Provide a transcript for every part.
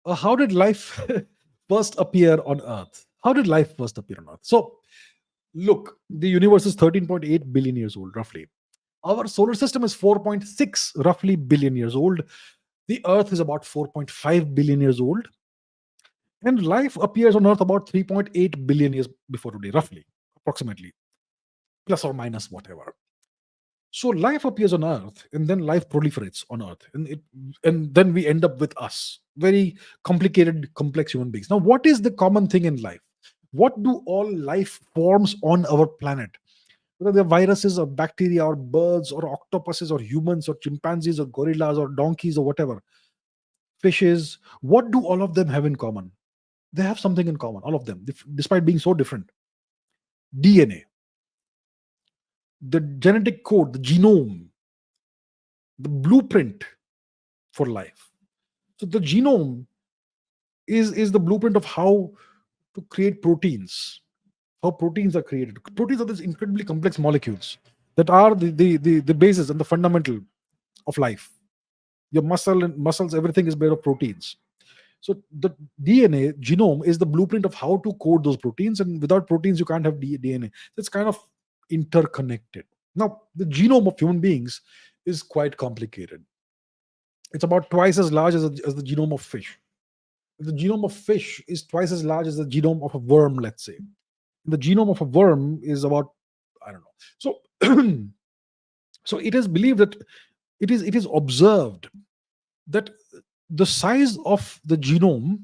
How did life first appear on Earth? How did life first appear on Earth? So, look, the universe is 13.8 billion years old, roughly. Our solar system is 4.6 roughly billion years old. The Earth is about 4.5 billion years old. And life appears on Earth about 3.8 billion years before today, roughly, approximately, plus or minus whatever. So life appears on Earth, and then life proliferates on Earth, and then we end up with us, very complicated, complex human beings. Now, what is the common thing in life? What do all life forms on our planet, whether they're viruses or bacteria or birds or octopuses or humans or chimpanzees or gorillas or donkeys or whatever, fishes, what do all of them have in common? They have something in common, all of them, despite being so different. DNA, the genetic code, the genome, the blueprint for life. So the genome is the blueprint of how to create proteins, how proteins are created. Proteins are these incredibly complex molecules that are the basis and the fundamental of life. Your muscles, everything is made of proteins. So the DNA genome is the blueprint of how to code those proteins, and without proteins, you can't have DNA. It's kind of interconnected. Now, the genome of human beings is quite complicated. It's about twice as large as the genome of fish. The genome of fish is twice as large as the genome of a worm, let's say. The genome of a worm is about, I don't know. So, so it is believed that it is observed that the size of the genome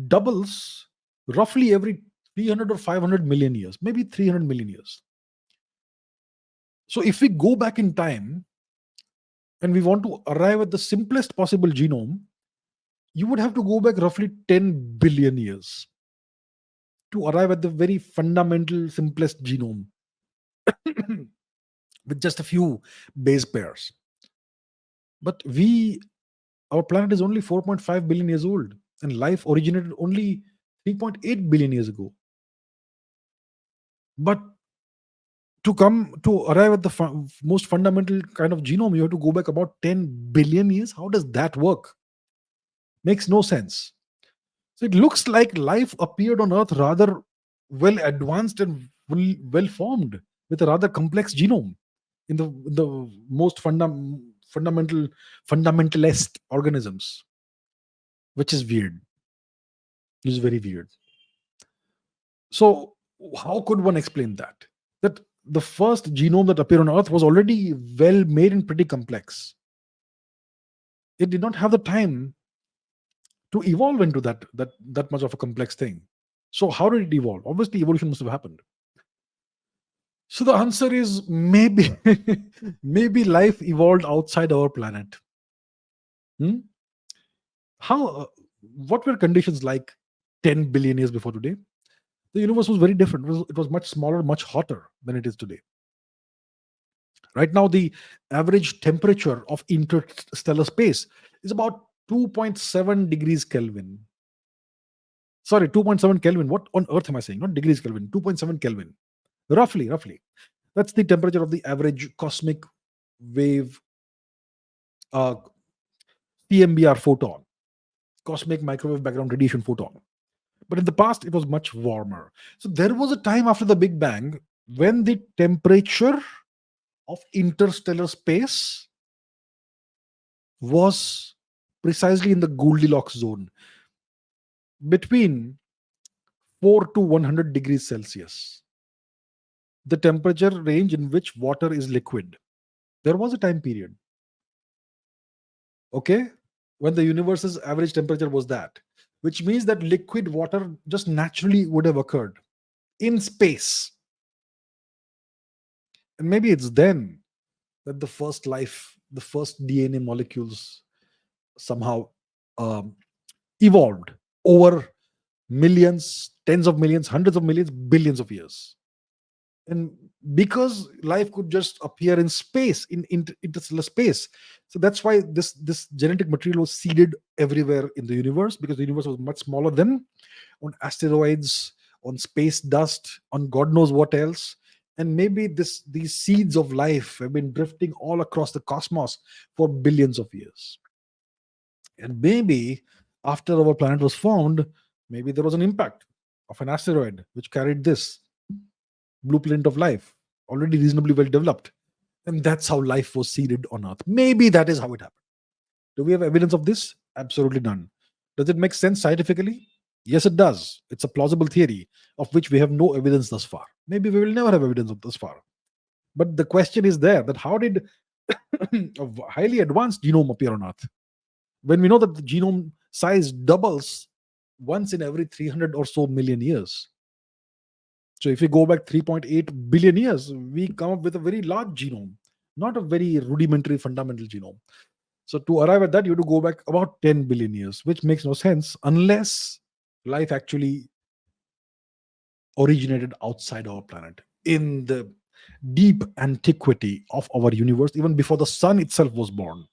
doubles roughly every 300 or 500 million years, maybe 300 million years. So if we go back in time and we want to arrive at the simplest possible genome, you would have to go back roughly 10 billion years to arrive at the very fundamental, simplest genome with just a few base pairs. But our planet is only 4.5 billion years old, and life originated only 3.8 billion years ago. But to arrive at the most fundamental kind of genome, you have to go back about 10 billion years. How does that work? Makes no sense. So it looks like life appeared on Earth rather well advanced and well formed, with a rather complex genome in the most fundamentalist organisms, which is weird. It is very weird. So how could one explain that? That the first genome that appeared on Earth was already well made and pretty complex. It did not have the time to evolve into that much of a complex thing. So how did it evolve? Obviously, evolution must have happened. So the answer is maybe maybe life evolved outside our planet. Hmm? How? What were conditions like 10 billion years before today? The universe was very different. It was much smaller, much hotter than it is today. Right now, the average temperature of interstellar space is about 2.7 degrees Kelvin. Sorry, 2.7 Kelvin. What on earth am I saying? Not degrees Kelvin, 2.7 Kelvin. Roughly. That's the temperature of the average cosmic wave, uh, CMBR photon, cosmic microwave background radiation photon. But in the past, it was much warmer. So there was a time after the Big Bang when the temperature of interstellar space was precisely in the Goldilocks zone, between 4 to 100 degrees Celsius, the temperature range in which water is liquid. There was a time period, okay, when the universe's average temperature was that, which means that liquid water just naturally would have occurred in space. And maybe it's then that the first life, the first DNA molecules somehow um, evolved over millions, tens of millions, hundreds of millions, billions of years. And because life could just appear in space, in interstellar space, so that's why this genetic material was seeded everywhere in the universe, because the universe was much smaller then, on asteroids, on space dust, on God knows what else. And maybe these seeds of life have been drifting all across the cosmos for billions of years. And maybe After our planet was formed, maybe there was an impact of an asteroid which carried this blueprint of life, already reasonably well developed. And that's how life was seeded on Earth. Maybe that is how it happened. Do we have evidence of this? Absolutely none. Does it make sense scientifically? Yes, it does. It's a plausible theory of which we have no evidence thus far. Maybe we will never have evidence of thus far. But the question is there that how did a highly advanced genome appear on Earth? When we know that the genome size doubles once in every 300 or so million years. So if we go back 3.8 billion years, we come up with a very large genome, not a very rudimentary fundamental genome. So to arrive at that, you have to go back about 10 billion years, which makes no sense unless life actually originated outside our planet in the deep antiquity of our universe, even before the sun itself was born.